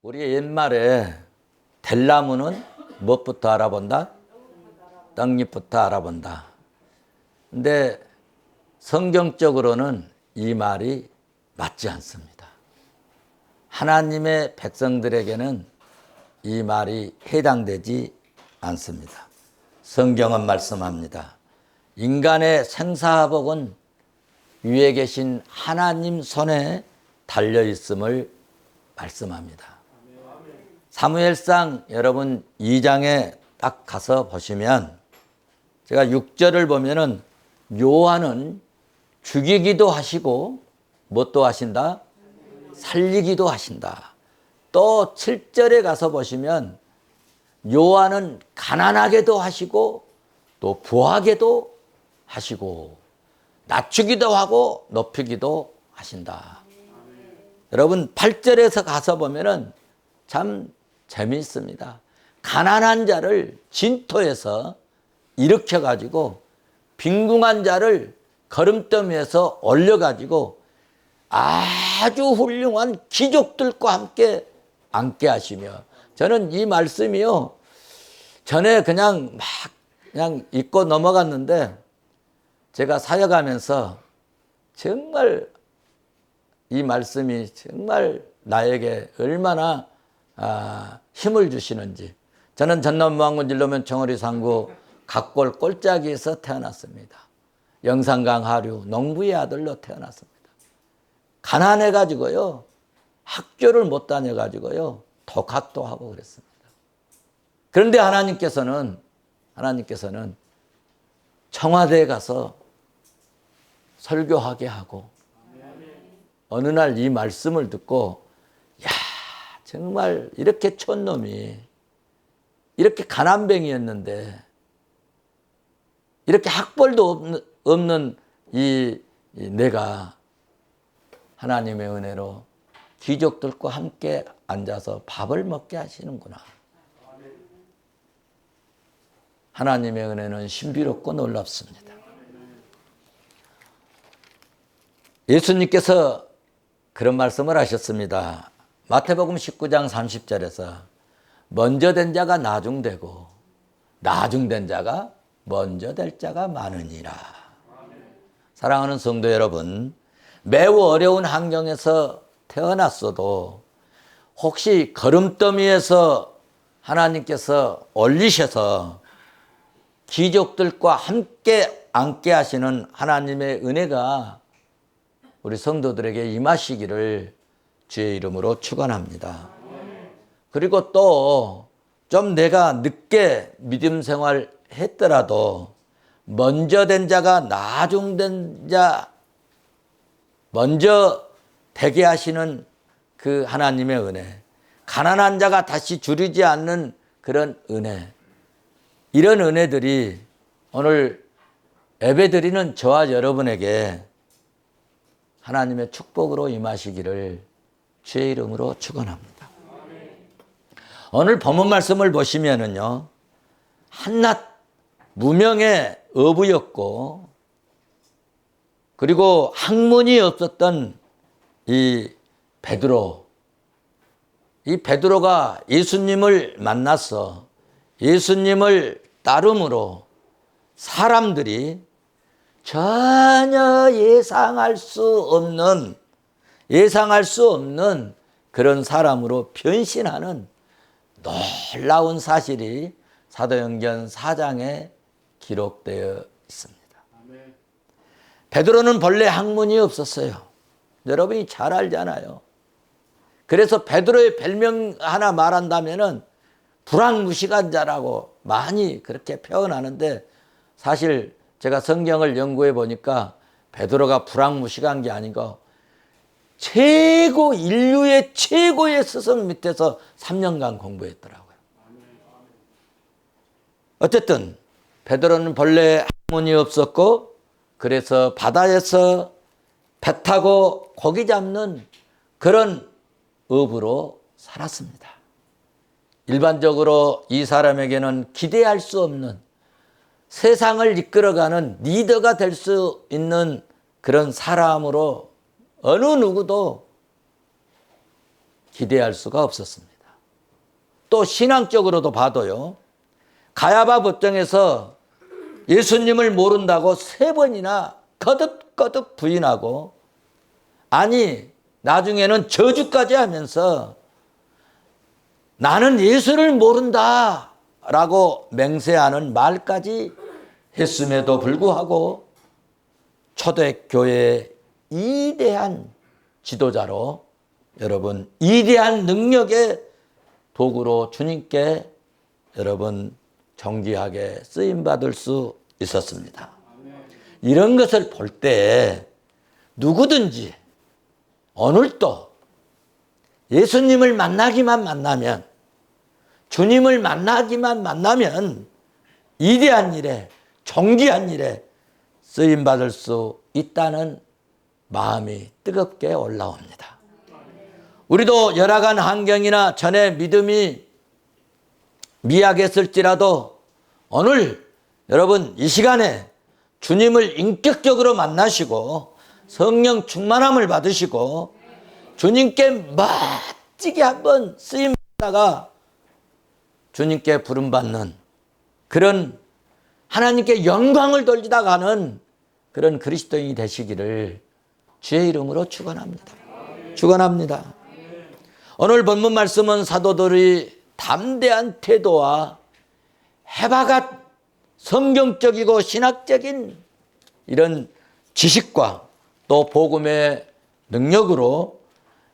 우리 옛말에 델나무는 무엇부터 알아본다? 떡잎부터 알아본다. 근데 성경적으로는 이 말이 맞지 않습니다. 하나님의 백성들에게는 이 말이 해당되지 않습니다. 성경은 말씀합니다. 인간의 생사복은 위에 계신 하나님 손에 달려있음을 말씀합니다. 사무엘상 여러분 2장에 딱 가서 보시면 제가 6절을 보면은 요한은 죽이기도 하시고 뭣도 하신다? 살리기도 하신다. 또 7절에 가서 보시면 요한은 가난하게도 하시고 또 부하게도 하시고 낮추기도 하고 높이기도 하신다. 여러분 8절에서 가서 보면은 참 재미있습니다. 가난한 자를 진토에서 일으켜가지고 빈궁한 자를 거름더미에서 올려가지고 아주 훌륭한 귀족들과 함께 앉게 하시며, 저는 이 말씀이요 전에 그냥 읽고 넘어갔는데 제가 사역하면서 정말 이 말씀이 정말 나에게 얼마나 힘을 주시는지. 저는 전남 무안군 진로면 청어리 상구 각골 꼴짜기에서 태어났습니다. 영산강 하류 농부의 아들로 태어났습니다. 가난해가지고요 학교를 못 다녀가지고요 독학도 하고 그랬습니다. 그런데 하나님께서는 청와대에 가서 설교하게 하고 어느 날 이 말씀을 듣고 야 정말 이렇게 촌놈이 이렇게 가난뱅이였는데 이렇게 학벌도 없는 내가 하나님의 은혜로 귀족들과 함께 앉아서 밥을 먹게 하시는구나. 하나님의 은혜는 신비롭고 놀랍습니다. 예수님께서 그런 말씀을 하셨습니다. 마태복음 19장 30절에서 먼저 된 자가 나중되고 나중된 자가 먼저 될 자가 많으니라. 사랑하는 성도 여러분, 매우 어려운 환경에서 태어났어도 혹시 거름더미에서 하나님께서 올리셔서 귀족들과 함께 앉게 하시는 하나님의 은혜가 우리 성도들에게 임하시기를 주의 이름으로 축원합니다. 그리고 또 좀 내가 늦게 믿음 생활 했더라도 먼저 된 자가 나중된 자 먼저 되게 하시는 그 하나님의 은혜, 가난한 자가 다시 줄이지 않는 그런 은혜, 이런 은혜들이 오늘 예배드리는 저와 여러분에게 하나님의 축복으로 임하시기를 주의 이름으로 축원합니다. 오늘 본문 말씀을 보시면은요, 한낱 무명의 어부였고 그리고 학문이 없었던 이 베드로, 이 베드로가 예수님을 만나서 예수님을 따름으로 사람들이 전혀 예상할 수 없는 그런 사람으로 변신하는 놀라운 사실이 사도행전 4장에 기록되어 있습니다. 베드로는 본래 학문이 없었어요. 여러분이 잘 알잖아요. 그래서 베드로의 별명 하나 말한다면은 불황무식한 자라고 많이 그렇게 표현하는데, 사실 제가 성경을 연구해 보니까 베드로가 불황무식한 게 아니고 인류의 최고의 스승 밑에서 3년간 공부했더라고요. 어쨌든 베드로는 본래 학문이 없었고 그래서 바다에서 배 타고 고기 잡는 그런 어부로 살았습니다. 일반적으로 이 사람에게는 기대할 수 없는, 세상을 이끌어가는 리더가 될 수 있는 그런 사람으로 어느 누구도 기대할 수가 없었습니다. 또 신앙적으로도 봐도요. 가야바 법정에서 예수님을 모른다고 3번이나 거듭거듭 부인하고, 아니 나중에는 저주까지 하면서 나는 예수를 모른다 라고 맹세하는 말까지 했음에도 불구하고 초대교회의 이대한 지도자로, 여러분 이대한 능력의 도구로 주님께 여러분 정기하게 쓰임받을 수 있었습니다. 이런 것을 볼 때 누구든지 오늘도 예수님을 만나기만 만나면, 주님을 만나기만 만나면 이대한 일에, 존귀한 일에 쓰임받을 수 있다는 마음이 뜨겁게 올라옵니다. 우리도 열악한 환경이나 전에 믿음이 미약했을지라도 오늘 여러분 이 시간에 주님을 인격적으로 만나시고 성령 충만함을 받으시고 주님께 멋지게 한번 쓰임받다가 주님께 부름받는 그런, 하나님께 영광을 돌리다 가는 그런 그리스도인이 되시기를 주의 이름으로 축원합니다. 축원합니다. 오늘 본문 말씀은 사도들이 담대한 태도와 해박한 성경적이고 신학적인 이런 지식과 또 복음의 능력으로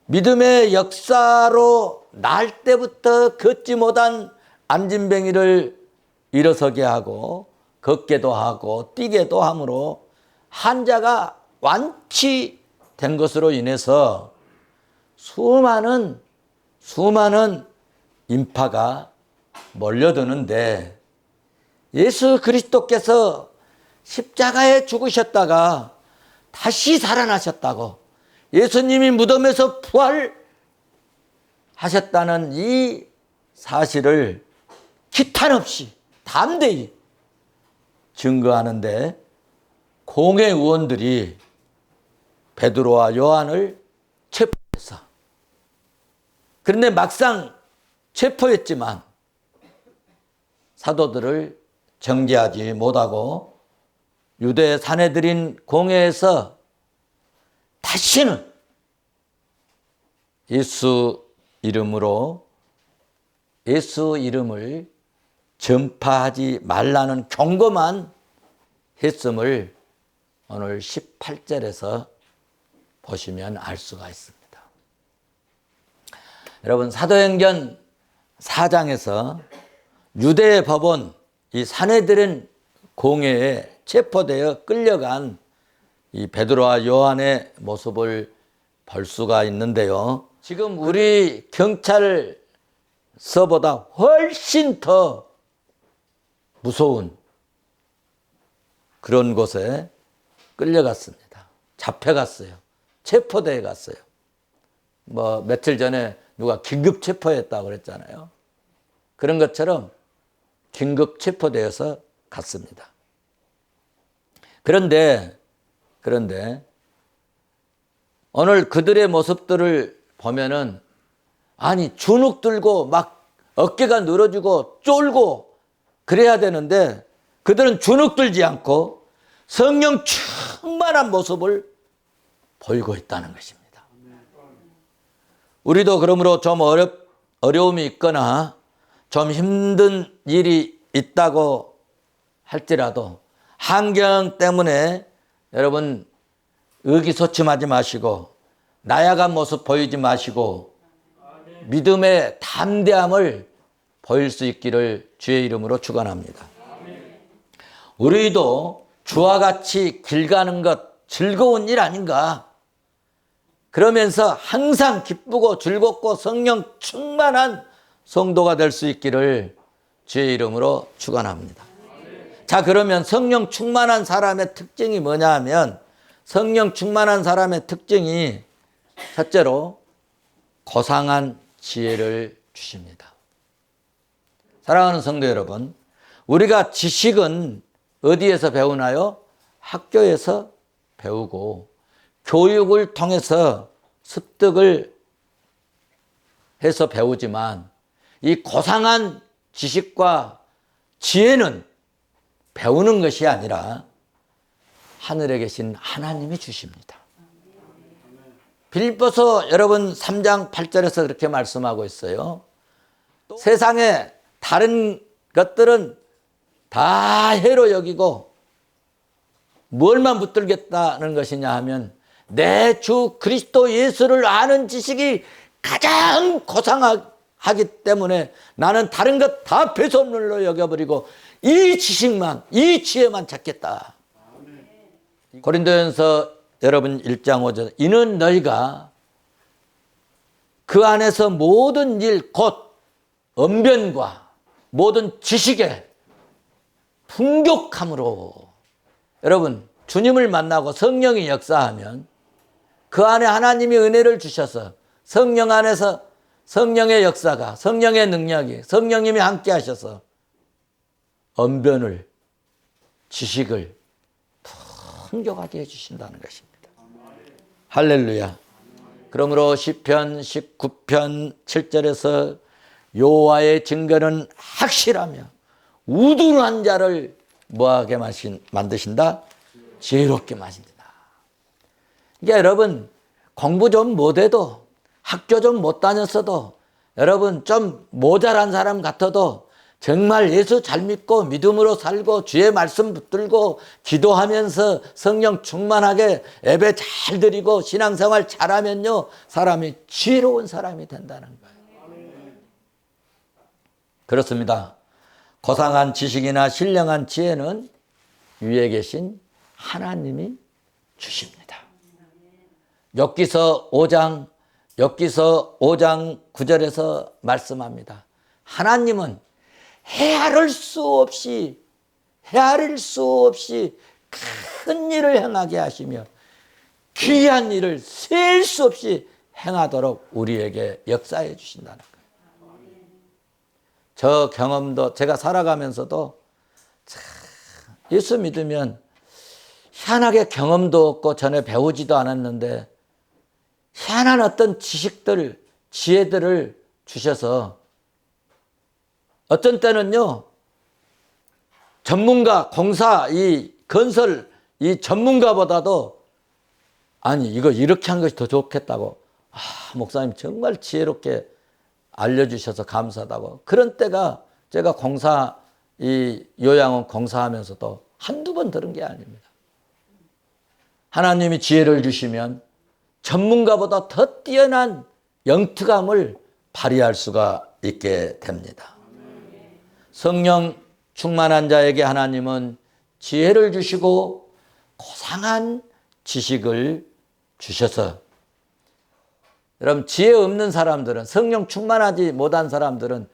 믿음의 역사로 날 때부터 걷지 못한 안진뱅이를 일어서게 하고 걷게도 하고 뛰게도 함으로 환자가 완치된 것으로 인해서 수많은 인파가 몰려드는데, 예수 그리스도께서 십자가에 죽으셨다가 다시 살아나셨다고, 예수님이 무덤에서 부활하셨다는 이 사실을 기탄 없이 담대히 증거하는데 공회 의원들이 베드로와 요한을 체포했어. 그런데 막상 체포했지만 사도들을 정죄하지 못하고 유대 사내들인 공회에서 다시는 예수 이름을 전파하지 말라는 경고만 했음을 오늘 18절에서 보시면 알 수가 있습니다. 여러분, 사도행전 4장에서 유대 법원, 이 사내들인 공회에 체포되어 끌려간 이 베드로와 요한의 모습을 볼 수가 있는데요. 지금 우리 경찰서보다 훨씬 더 무서운 그런 곳에 끌려갔습니다. 잡혀갔어요. 체포되어 갔어요. 며칠 전에 누가 긴급 체포했다고 그랬잖아요. 그런 것처럼 긴급 체포되어서 갔습니다. 그런데 오늘 그들의 모습들을 보면은, 아니 주눅 들고 막 어깨가 늘어지고 쫄고 그래야 되는데 그들은 주눅 들지 않고 성령 충만한 모습을 보이고 있다는 것입니다. 우리도 그러므로 좀 어려움이 있거나 좀 힘든 일이 있다고 할지라도 환경 때문에 여러분 의기소침하지 마시고 나약한 모습 보이지 마시고 믿음의 담대함을 보일 수 있기를 주의 이름으로 축원합니다. 우리도 주와 같이 길 가는 것 즐거운 일 아닌가? 그러면서 항상 기쁘고 즐겁고 성령 충만한 성도가 될 수 있기를 주의 이름으로 축원합니다. 자, 그러면 성령 충만한 사람의 특징이 뭐냐 하면, 성령 충만한 사람의 특징이 첫째로 고상한 지혜를 주십니다. 사랑하는 성도 여러분, 우리가 지식은 어디에서 배우나요? 학교에서 배우고 교육을 통해서 습득을 해서 배우지만 이 고상한 지식과 지혜는 배우는 것이 아니라 하늘에 계신 하나님이 주십니다. 빌립보서 여러분 3장 8절에서 그렇게 말씀하고 있어요. 세상에 다른 것들은 다 해로 여기고 뭘만 붙들겠다는 것이냐 하면 내 주 그리스도 예수를 아는 지식이 가장 고상하기 때문에 나는 다른 것 다 배설물로 여겨버리고 이 지식만, 이 지혜만 찾겠다. 고린도전서 여러분 1장 5절, 이는 너희가 그 안에서 모든 일 곧 언변과 모든 지식에 풍족함으로. 여러분, 주님을 만나고 성령이 역사하면 그 안에 하나님이 은혜를 주셔서 성령 안에서 성령의 역사가, 성령의 능력이, 성령님이 함께 하셔서 언변을, 지식을 풍족하게 해주신다는 것입니다. 할렐루야. 그러므로 시편 19편 7절에서 여호와의 증거는 확실하며 우둔한 자를 뭐하게 만드신다? 지혜롭게 만든다. 그러니까 여러분, 공부 좀 못해도, 학교 좀 못 다녔어도, 여러분 좀 모자란 사람 같아도 정말 예수 잘 믿고 믿음으로 살고 주의 말씀 붙들고 기도하면서 성령 충만하게 예배 잘 드리고 신앙생활 잘하면요, 사람이 지혜로운 사람이 된다는 거예요. 그렇습니다. 고상한 지식이나 신령한 지혜는 위에 계신 하나님이 주십니다. 욥기서 5장 9절에서 말씀합니다. 하나님은 헤아릴 수 없이 큰 일을 행하게 하시며 귀한 일을 셀 수 없이 행하도록 우리에게 역사해 주신다는 거예요. 저 경험도 제가 살아가면서도 예수 믿으면 희한하게 경험도 없고 전에 배우지도 않았는데 희한한 어떤 지식들, 지혜들을 주셔서 어떤 때는요, 전문가, 공사, 이 건설, 이 전문가보다도 아니, 이거 이렇게 한 것이 더 좋겠다고. 목사님 정말 지혜롭게 알려주셔서 감사하다고. 그런 때가 제가 공사, 이 요양원 공사하면서도 한두 번 들은 게 아닙니다. 하나님이 지혜를 주시면 전문가보다 더 뛰어난 영특함을 발휘할 수가 있게 됩니다. 성령 충만한 자에게 하나님은 지혜를 주시고 고상한 지식을 주셔서, 여러분 지혜 없는 사람들은, 성령 충만하지 못한 사람들은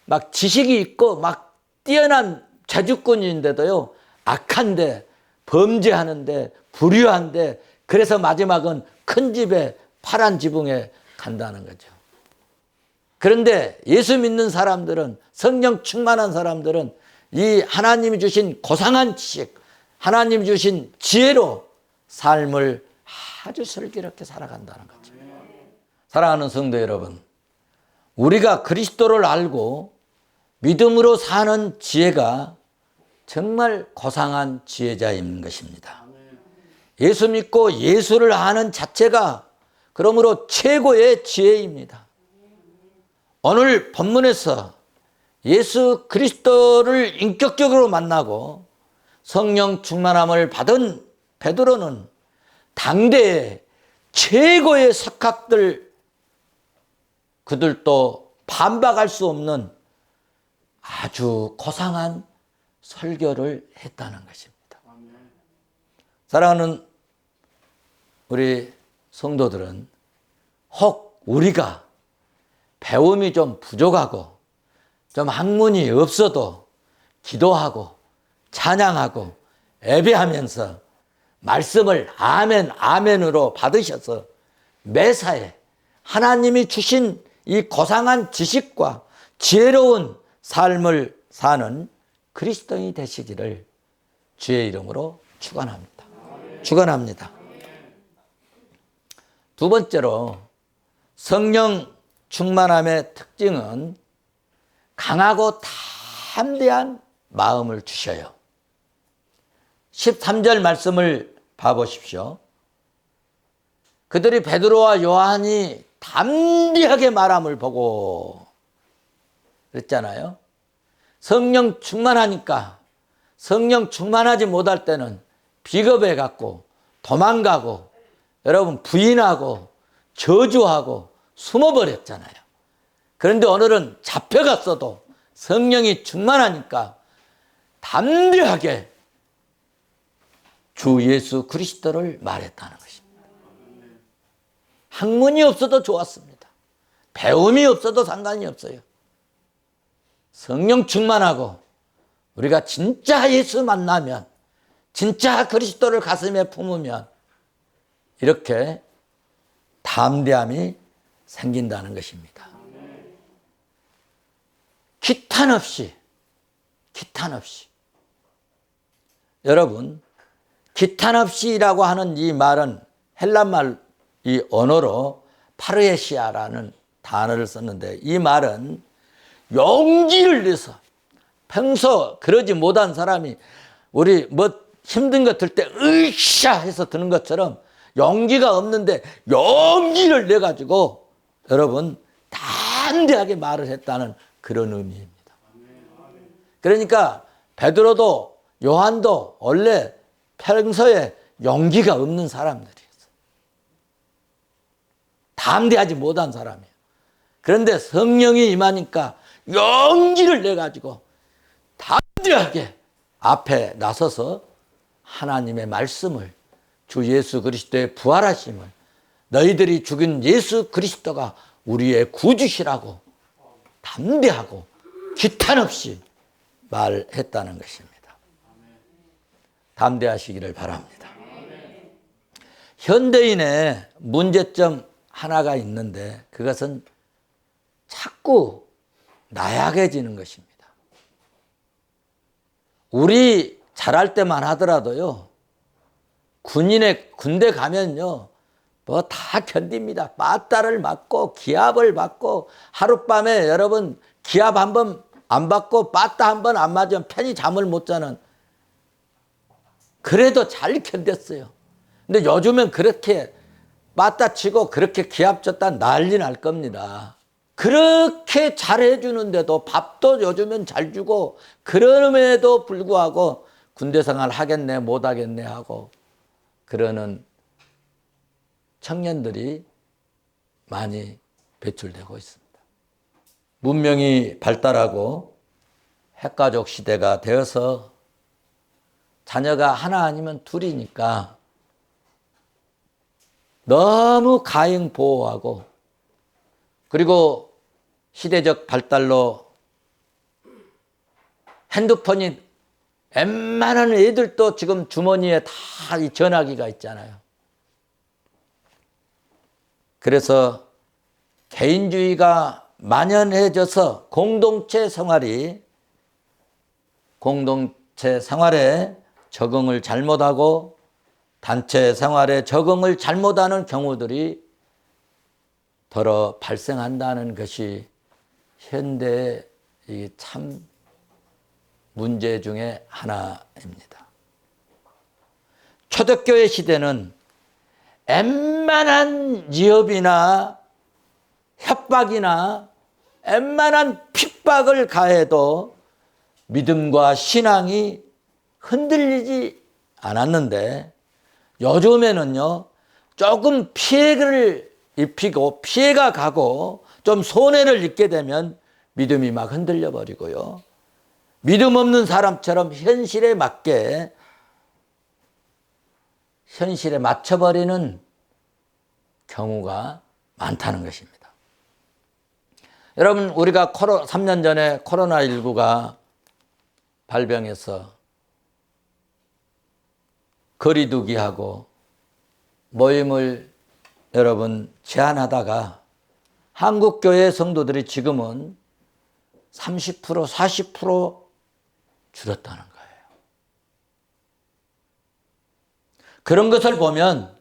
막 지식이 있고 막 뛰어난 재주꾼인데도요, 악한데, 범죄하는데, 불의한데, 그래서 마지막은 큰 집에 파란 지붕에 간다는 거죠. 그런데 예수 믿는 사람들은, 성령 충만한 사람들은 이 하나님이 주신 고상한 지식, 하나님이 주신 지혜로 삶을 아주 슬기롭게 살아간다는 거죠. 사랑하는 성도 여러분, 우리가 그리스도를 알고 믿음으로 사는 지혜가 정말 고상한 지혜자인 것입니다. 예수 믿고 예수를 아는 자체가 그러므로 최고의 지혜입니다. 오늘 본문에서 예수 그리스도를 인격적으로 만나고 성령 충만함을 받은 베드로는 당대의 최고의 석학들, 그들도 반박할 수 없는 아주 고상한 설교를 했다는 것입니다. 사랑하는 우리 성도들은 혹 우리가 배움이 좀 부족하고 좀 학문이 없어도 기도하고 찬양하고 예배하면서 말씀을 아멘 아멘으로 받으셔서 매사에 하나님이 주신 이 고상한 지식과 지혜로운 삶을 사는 그리스도인이 되시기를 주의 이름으로 축원합니다. 축원합니다. 두 번째로 성령 충만함의 특징은 강하고 담대한 마음을 주셔요. 13절 말씀을 봐보십시오. 그들이 베드로와 요한이 담대하게 말함을 보고 그랬잖아요. 성령 충만하니까 성령 충만하지 못할 때는 비겁해 갖고 도망가고 여러분 부인하고 저주하고 숨어버렸잖아요. 그런데 오늘은 잡혀갔어도 성령이 충만하니까 담대하게 주 예수 그리스도를 말했다는 것입니다. 학문이 없어도 좋았습니다. 배움이 없어도 상관이 없어요. 성령 충만하고 우리가 진짜 예수 만나면 진짜 그리스도를 가슴에 품으면 이렇게 담대함이 생긴다는 것입니다. 기탄 없이 여러분 기탄 없이라고 하는 이 말은 헬란말 이 언어로 파르헤시아라는 단어를 썼는데 이 말은 용기를 내서 평소 그러지 못한 사람이 우리 뭐 힘든 거 들 때 으쌰 해서 드는 것처럼 용기가 없는데 용기를 내 가지고 여러분 담대하게 말을 했다는 그런 의미입니다. 그러니까 베드로도 요한도 원래 평소에 용기가 없는 사람들이었어요. 담대하지 못한 사람이에요. 그런데 성령이 임하니까 용기를 내 가지고 담대하게 앞에 나서서 하나님의 말씀을 주 예수 그리스도의 부활하심을 너희들이 죽인 예수 그리스도가 우리의 구주시라고 담대하고 기탄 없이 말했다는 것입니다. 담대하시기를 바랍니다. 현대인의 문제점 하나가 있는데 그것은 자꾸 나약해지는 것입니다. 우리 잘할 때만 하더라도요. 군대 가면요. 뭐 다 견딥니다. 빠따를 맞고 기압을 받고 하룻밤에 여러분 기압 한 번 안 받고 빠따 한 번 안 맞으면 편히 잠을 못 자는 그래도 잘 견뎠어요. 근데 요즘엔 그렇게 빠따 치고 그렇게 기압 줬다 난리 날 겁니다. 그렇게 잘해주는데도 밥도 요즘엔 잘 주고 그럼에도 불구하고 군대 생활 하겠네 못하겠네 하고 그러는 청년들이 많이 배출되고 있습니다. 문명이 발달하고 핵가족 시대가 되어서 자녀가 하나 아니면 둘이니까 너무 가정 보호하고 그리고 시대적 발달로 핸드폰이 웬만한 애들도 지금 주머니에 다 이 전화기가 있잖아요. 그래서 개인주의가 만연해져서 공동체 생활에 적응을 잘못하고 단체 생활에 적응을 잘못하는 경우들이 더러 발생한다는 것이 현대의 참 문제 중에 하나입니다. 초대교회 시대는 웬만한 위협이나 협박이나 웬만한 핍박을 가해도 믿음과 신앙이 흔들리지 않았는데 요즘에는요 조금 피해를 입히고 피해가 가고 좀 손해를 입게 되면 믿음이 막 흔들려 버리고요. 믿음 없는 사람처럼 현실에 맞춰버리는 경우가 많다는 것입니다. 여러분 우리가 3년 전에 코로나19가 발병해서 거리두기하고 모임을 여러분 제한하다가 한국교회 성도들이 지금은 30% 40% 줄었다는 거예요. 그런 것을 보면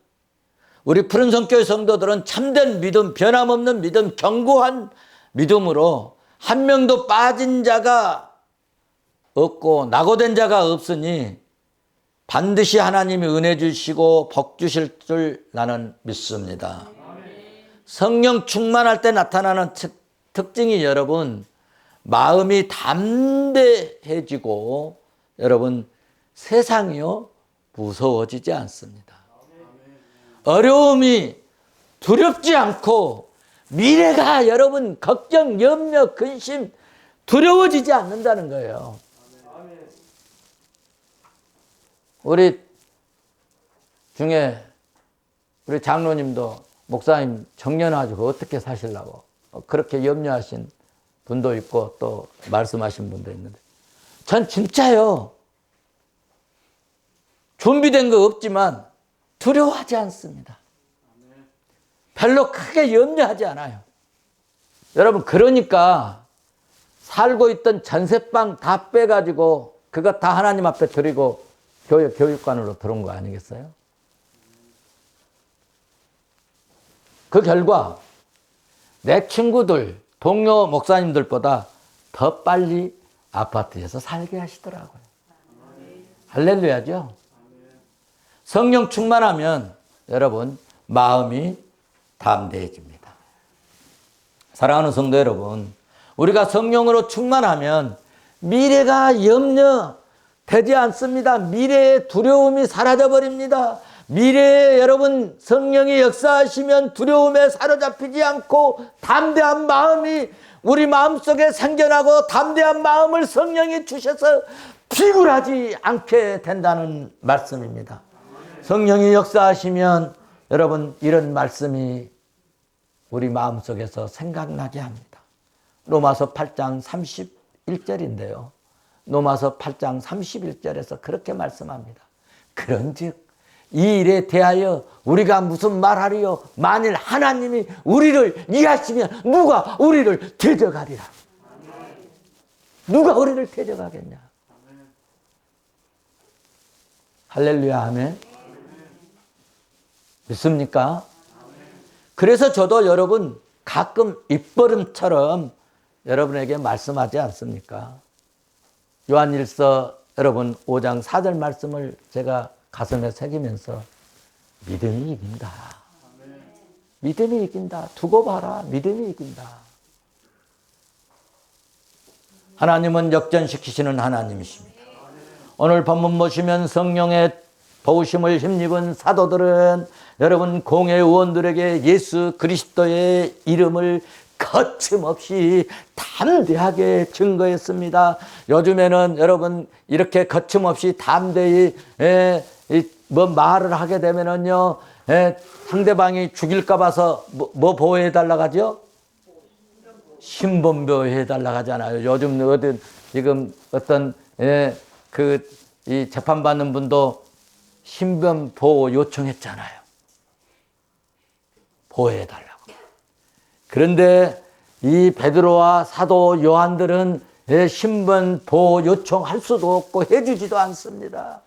우리 푸른성교회 성도들은 참된 믿음, 변함없는 믿음, 견고한 믿음으로 한 명도 빠진 자가 없고 낙오된 자가 없으니 반드시 하나님이 은혜 주시고 복 주실 줄 나는 믿습니다. 성령 충만할 때 나타나는 특징이 여러분, 마음이 담대해지고 여러분, 세상이요 무서워지지 않습니다. 어려움이 두렵지 않고 미래가 여러분 걱정, 염려, 근심 두려워지지 않는다는 거예요. 우리 중에 우리 장로님도 목사님 정년하시고 어떻게 사시려고 그렇게 염려하신 분도 있고 또 말씀하신 분도 있는데 전 진짜요. 준비된 거 없지만 두려워하지 않습니다. 별로 크게 염려하지 않아요. 여러분 그러니까 살고 있던 전세방 다 빼가지고 그거 다 하나님 앞에 드리고 교육관으로 들어온 거 아니겠어요? 그 결과 내 친구들, 동료 목사님들보다 더 빨리 아파트에서 살게 하시더라고요. 할렐루야죠? 성령 충만하면 여러분 마음이 담대해집니다. 사랑하는 성도 여러분, 우리가 성령으로 충만하면 미래가 염려되지 않습니다. 미래의 두려움이 사라져버립니다. 미래에 여러분 성령이 역사하시면 두려움에 사로잡히지 않고 담대한 마음이 우리 마음속에 생겨나고 담대한 마음을 성령이 주셔서 비굴하지 않게 된다는 말씀입니다. 성령이 역사하시면 여러분 이런 말씀이 우리 마음속에서 생각나게 합니다. 로마서 8장 31절인데요. 로마서 8장 31절에서 그렇게 말씀합니다. 그런즉 이 일에 대하여 우리가 무슨 말하리요? 만일 하나님이 우리를 이해하시면 누가 우리를 대적하리라. 누가 우리를 대적하겠냐? 할렐루야 아멘. 믿습니까? 그래서 저도 여러분 가끔 입버릇처럼 여러분에게 말씀하지 않습니까? 요한일서 여러분 5장 4절 말씀을 제가 가슴에 새기면서 믿음이 이긴다. 믿음이 이긴다. 두고 봐라. 믿음이 이긴다. 하나님은 역전시키시는 하나님이십니다. 오늘 본문 보시면 성령의 도우심을 힘입은 사도들은 여러분 공회 의원들에게 예수 그리스도의 이름을 거침없이 담대하게 증거했습니다. 요즘에는 여러분 이렇게 거침없이 담대히 뭐 말을 하게 되면은요 상대방이 죽일까 봐서 뭐 보호해 달라고 하죠? 신변보호해 달라고 하잖아요. 요즘 지금 어떤 이 재판받는 분도 신변보호 요청했잖아요. 보호해 달라고. 그런데 이 베드로와 사도 요한들은 신변보호 요청할 수도 없고 해주지도 않습니다.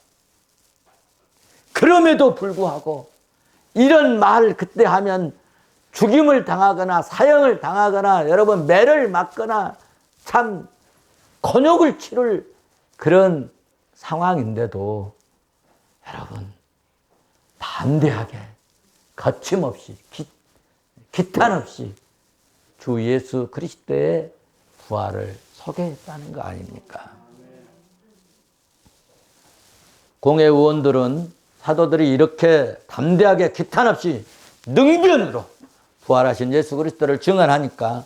그럼에도 불구하고 이런 말 그때 하면 죽임을 당하거나 사형을 당하거나 여러분 매를 맞거나 참 곤욕을 치를 그런 상황인데도 여러분 담대하게 거침없이 기탄 없이 주 예수 그리스도의 부활을 소개했다는 거 아닙니까? 공회 의원들은 사도들이 이렇게 담대하게 기탄 없이 능변으로 부활하신 예수 그리스도를 증언하니까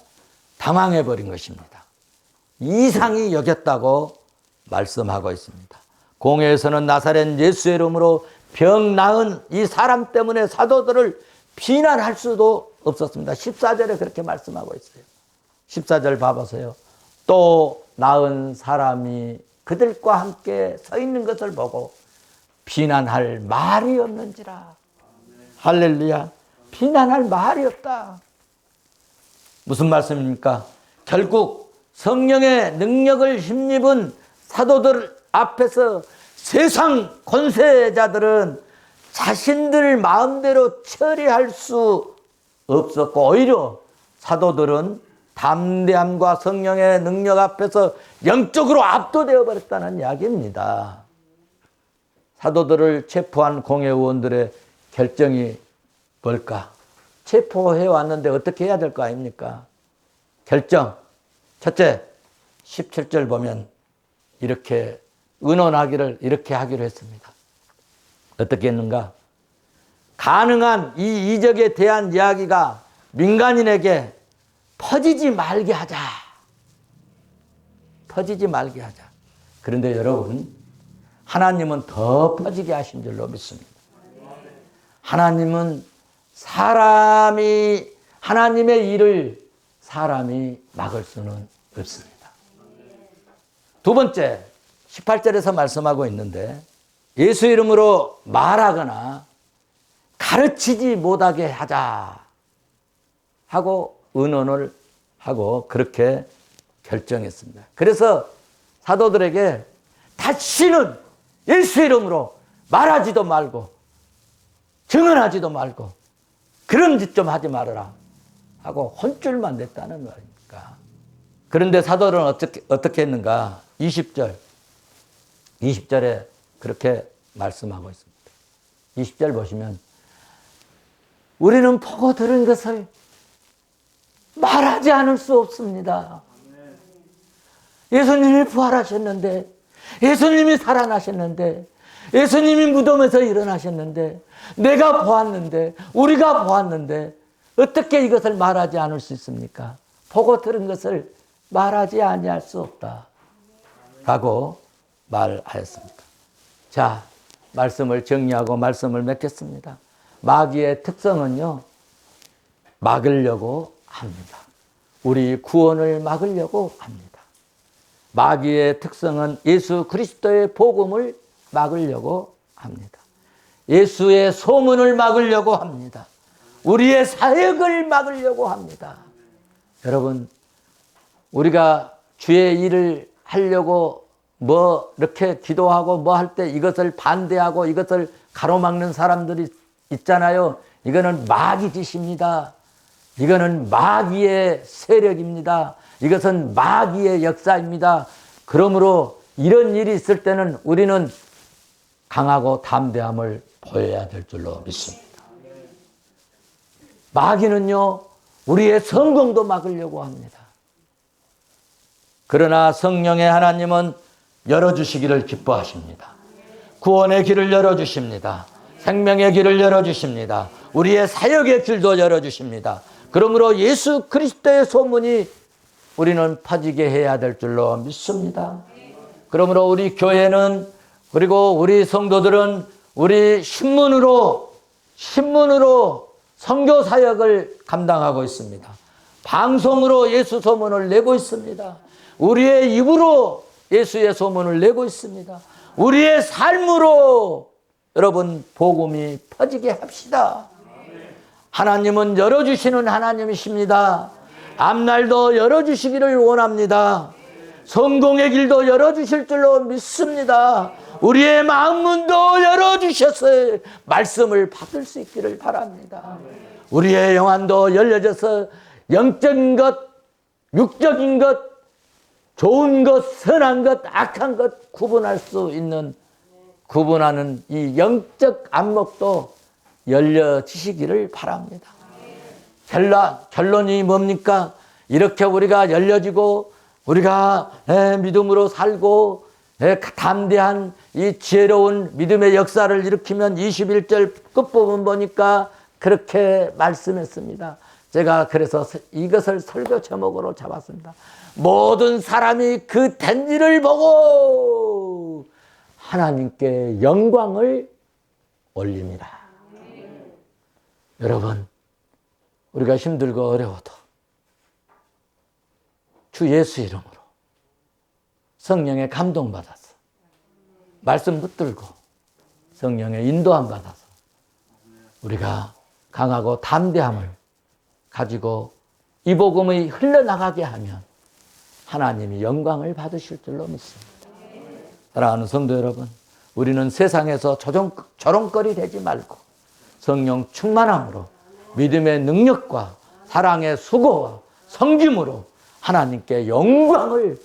당황해버린 것입니다. 이상히 여겼다고 말씀하고 있습니다. 공회에서는 나사렛 예수의 이름으로 병 나은 이 사람 때문에 사도들을 비난할 수도 없었습니다. 14절에 그렇게 말씀하고 있어요. 14절 봐보세요. 또 나은 사람이 그들과 함께 서 있는 것을 보고 비난할 말이 없는지라. 할렐루야. 비난할 말이 없다. 무슨 말씀입니까? 결국 성령의 능력을 힘입은 사도들 앞에서 세상 권세자들은 자신들 마음대로 처리할 수 없었고 오히려 사도들은 담대함과 성령의 능력 앞에서 영적으로 압도되어 버렸다는 이야기입니다. 사도들을 체포한 공회의원들의 결정이 뭘까? 체포해 왔는데 어떻게 해야 될 거 아닙니까? 결정. 첫째, 17절 보면 이렇게 의논하기를 이렇게 하기로 했습니다. 어떻게 했는가? 가능한 이 이적에 대한 이야기가 민간인에게 퍼지지 말게 하자. 퍼지지 말게 하자. 그런데 여러분, 하나님은 더 퍼지게 하신 줄로 믿습니다. 하나님은 하나님의 일을 사람이 막을 수는 없습니다. 두 번째, 18절에서 말씀하고 있는데 예수 이름으로 말하거나 가르치지 못하게 하자 하고 의논을 하고 그렇게 결정했습니다. 그래서 사도들에게 다시는 예수 이름으로 말하지도 말고 증언하지도 말고 그런 짓 좀 하지 말아라 하고 혼쭐만 냈다는 말입니까? 그런데 사도들은 어떻게 했는가? 20절에 그렇게 말씀하고 있습니다. 20절 보시면 우리는 보고 들은 것을 말하지 않을 수 없습니다. 예수님이 부활하셨는데, 예수님이 살아나셨는데, 예수님이 무덤에서 일어나셨는데, 내가 보았는데, 우리가 보았는데 어떻게 이것을 말하지 않을 수 있습니까? 보고 들은 것을 말하지 아니할 수 없다 라고 말하였습니다. 자, 말씀을 정리하고 말씀을 맺겠습니다. 마귀의 특성은요, 막으려고 합니다. 우리 구원을 막으려고 합니다. 마귀의 특성은 예수 그리스도의 복음을 막으려고 합니다. 예수의 소문을 막으려고 합니다. 우리의 사역을 막으려고 합니다. 여러분, 우리가 주의 일을 하려고 이렇게 기도하고 할 때 이것을 반대하고 이것을 가로막는 사람들이 있잖아요. 이거는 마귀 짓입니다. 이거는 마귀의 세력입니다. 이것은 마귀의 역사입니다. 그러므로 이런 일이 있을 때는 우리는 강하고 담대함을 보여야 될 줄로 믿습니다. 마귀는요, 우리의 성공도 막으려고 합니다. 그러나 성령의 하나님은 열어주시기를 기뻐하십니다. 구원의 길을 열어주십니다. 생명의 길을 열어주십니다. 우리의 사역의 길도 열어주십니다. 그러므로 예수 그리스도의 소문이 우리는 퍼지게 해야 될 줄로 믿습니다. 그러므로 우리 교회는, 그리고 우리 성도들은 우리 신문으로 선교 사역을 감당하고 있습니다. 방송으로 예수 소문을 내고 있습니다. 우리의 입으로 예수의 소문을 내고 있습니다. 우리의 삶으로 여러분 복음이 퍼지게 합시다. 하나님은 열어주시는 하나님이십니다. 앞날도 열어주시기를 원합니다. 성공의 길도 열어주실 줄로 믿습니다. 우리의 마음문도 열어주셔서 말씀을 받을 수 있기를 바랍니다. 우리의 영안도 열려져서 영적인 것, 육적인 것, 좋은 것, 선한 것, 악한 것 구분하는 이 영적 안목도 열려지시기를 바랍니다. 결론이 뭡니까? 이렇게 우리가 열려지고 우리가 믿음으로 살고 담대한 이 지혜로운 믿음의 역사를 일으키면 21절 끝부분 보니까 그렇게 말씀했습니다. 제가 그래서 이것을 설교 제목으로 잡았습니다. 모든 사람이 그 된 일을 보고 하나님께 영광을 올립니다. 여러분, 우리가 힘들고 어려워도 주 예수 이름으로 성령의 감동받아서 말씀 붙들고 성령의 인도함 받아서 우리가 강하고 담대함을 가지고 이 복음이 흘러나가게 하면 하나님이 영광을 받으실 줄로 믿습니다. 사랑하는 성도 여러분, 우리는 세상에서 조롱거리 되지 말고 성령 충만함으로 믿음의 능력과 사랑의 수고와 성김으로 하나님께 영광을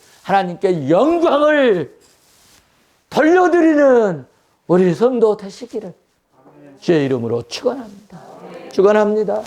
돌려드리는 우리 성도 되시기를 주의 이름으로 축원합니다. 축원합니다.